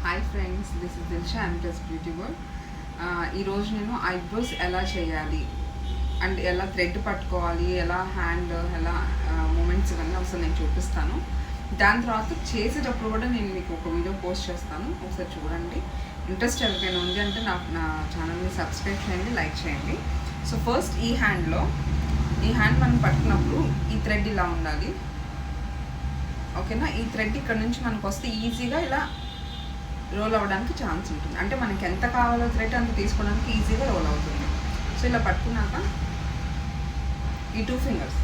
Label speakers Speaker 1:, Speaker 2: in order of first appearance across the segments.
Speaker 1: Hi friends, this is Dilsha empress beauty world. ఈరోజు నేను eyebrows ఎలా చేయాలి అండ్ ఎలా థ్రెడ్ పట్టుకోవాలి, ఎలా హ్యాండ్, ఎలా మూమెంట్స్ ఇవన్నీ ఒకసారి నేను చూపిస్తాను. దాని తర్వాత చేసేటప్పుడు కూడా నేను మీకు ఒక వీడియో పోస్ట్ చేస్తాను, ఒకసారి చూడండి. ఇంట్రెస్ట్ ఎవరికైనా ఉంది అంటే నా ఛానల్ని సబ్స్క్రైబ్ చేయండి, లైక్ చేయండి. సో ఫస్ట్ ఈ హ్యాండ్ మనం పట్టుకున్నప్పుడు ఈ థ్రెడ్ ఇలా ఉండాలి, ఓకేనా. ఈ థ్రెడ్ ఇక్కడ నుంచి మనకు వస్తే ఈజీగా ఇలా రోల్ అవ్వడానికి ఛాన్స్ ఉంటుంది. అంటే మనకి ఎంత కావాలో థ్రెడ్ అంత తీసుకోవడానికి ఈజీగా రోల్ అవుతుంది. సో ఇలా పట్టుకున్నాక ఈ 2 ఫింగర్స్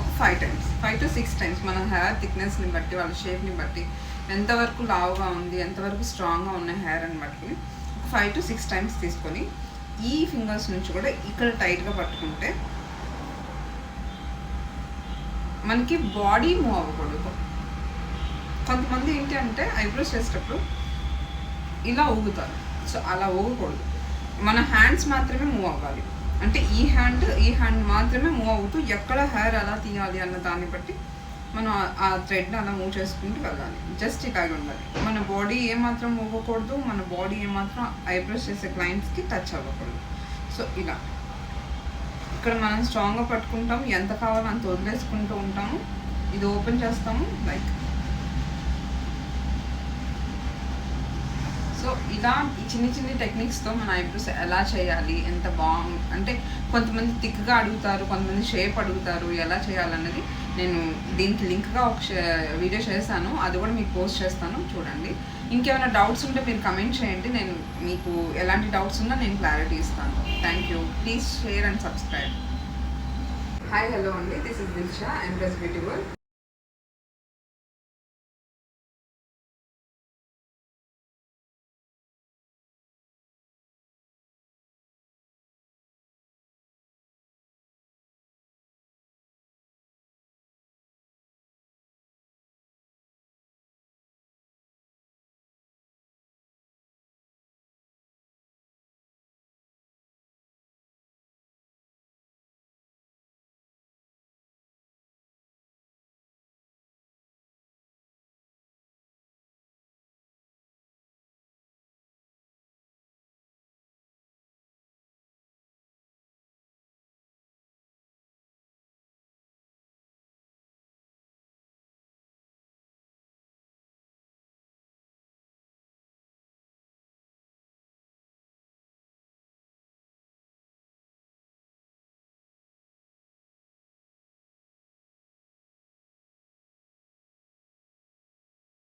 Speaker 1: ఒక 5 to 6 టైమ్స్ మన హెయిర్ థిక్నెస్ని బట్టి, వాళ్ళ షేప్ని బట్టి, ఎంతవరకు లావుగా ఉంది, ఎంతవరకు స్ట్రాంగ్గా ఉన్న హెయిర్ అని బట్టి 5 to 6 టైమ్స్ తీసుకొని ఈ ఫింగర్స్ నుంచి కూడా ఇక్కడ టైట్గా పట్టుకుంటే మనకి బాడీ మూవ్ అవ్వకూడదు. కొంతమంది ఏంటి అంటే ఐబ్రోస్ చేసేటప్పుడు ఇలా ఊగుతారు. సో అలా ఊగకూడదు, మన హ్యాండ్స్ మాత్రమే మూవ్ అవ్వాలి. అంటే ఈ హ్యాండ్ మాత్రమే మూవ్ అవుతూ ఎక్కడ హెయిర్ ఎలా తీయాలి అన్న దాన్ని బట్టి మనం ఆ థ్రెడ్ని అలా మూవ్ చేసుకుంటూ వెళ్ళాలి. జస్ట్ ఇలాగే ఉండాలి. మన బాడీ ఏమాత్రం ఊగకూడదు, మన బాడీ ఏమాత్రం ఐబ్రోస్ చేసే క్లయింట్స్కి టచ్ అవ్వకూడదు. సో ఇలా ఇక్కడ మనం స్ట్రాంగ్గా పట్టుకుంటాము, ఎంత కావాలో అంత వదిలేసుకుంటూ ఉంటాము. ఇది ఓపెన్ చేస్తాము లైక్. సో ఇలా ఈ చిన్ని టెక్నిక్స్తో మన ఐబ్రోస్ ఎలా చేయాలి, ఎంత అంటే కొంతమంది థిక్గా అడుగుతారు, కొంతమంది షేప్ అడుగుతారు, ఎలా చేయాలన్నది నేను దీనికి లింక్గా ఒక వీడియో చేశాను, అది కూడా మీకు పోస్ట్ చేస్తాను, చూడండి. ఇంకేమైనా డౌట్స్ ఉంటే మీరు కమెంట్ చేయండి, నేను మీకు ఎలాంటి డౌట్స్ ఉన్నా నేను క్లారిటీ ఇస్తాను. Thank you. Please share and subscribe. Hi, hello అండి, this is Dilsha empress beauty world.